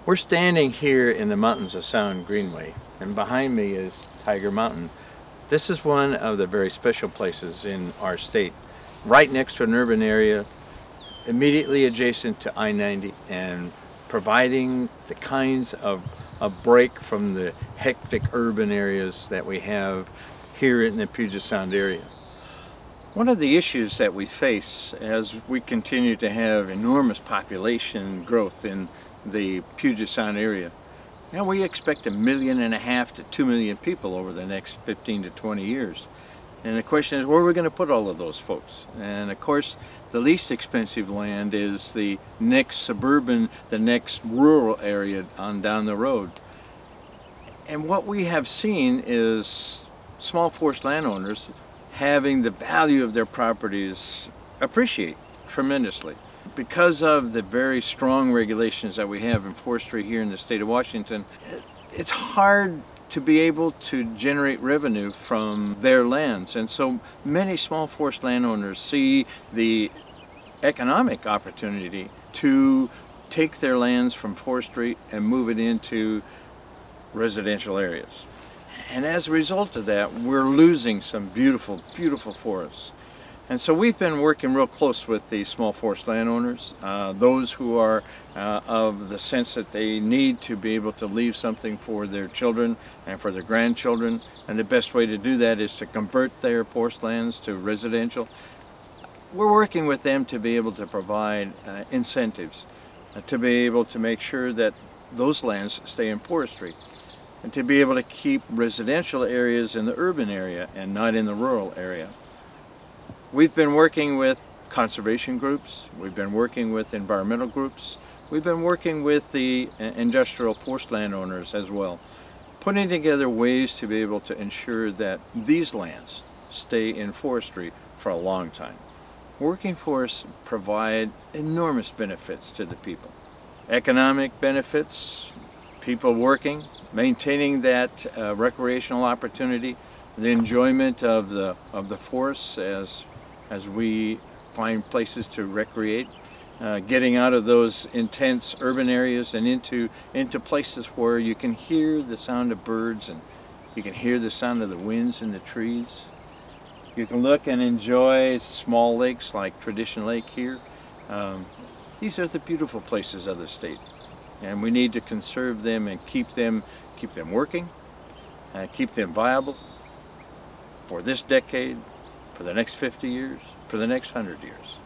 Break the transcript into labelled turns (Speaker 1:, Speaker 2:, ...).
Speaker 1: We're standing here in the Mountains of Sound Greenway, and behind me is Tiger Mountain. This is one of the very special places in our state, right next to an urban area, immediately adjacent to I-90, and providing the kinds of a break from the hectic urban areas that we have here in the Puget Sound area. One of the issues that we face as we continue to have enormous population growth in the Puget Sound area, we expect 1.5 million to 2 million people over the next 15 to 20 years. And the question is, where are we going to put all of those folks? And of course, the least expensive land is the next suburban, the next rural area on down the road. And what we have seen is small forest landowners having the value of their properties appreciate tremendously. Because of the very strong regulations that we have in forestry here in the state of Washington, it's hard to be able to generate revenue from their lands. And so many small forest landowners see the economic opportunity to take their lands from forestry and move it into residential areas. And as a result of that, we're losing some beautiful, beautiful forests. And so we've been working real close with the small forest landowners, those who are of the sense that they need to be able to leave something for their children and for their grandchildren. And the best way to do that is to convert their forest lands to residential. We're working with them to be able to provide incentives, to be able to make sure that those lands stay in forestry, and to be able to keep residential areas in the urban area and not in the rural area. We've been working with conservation groups, we've been working with environmental groups, we've been working with the industrial forest landowners as well, putting together ways to be able to ensure that these lands stay in forestry for a long time. Working forests provide enormous benefits to the people. Economic benefits, people working, maintaining that recreational opportunity, the enjoyment of the forests as we find places to recreate, getting out of those intense urban areas and into places where you can hear the sound of birds and you can hear the sound of the winds in the trees. You can look and enjoy small lakes like Tradition Lake here. These are the beautiful places of the state, and we need to conserve them and keep them working, keep them viable for this decade, for the next 50 years, for the next 100 years.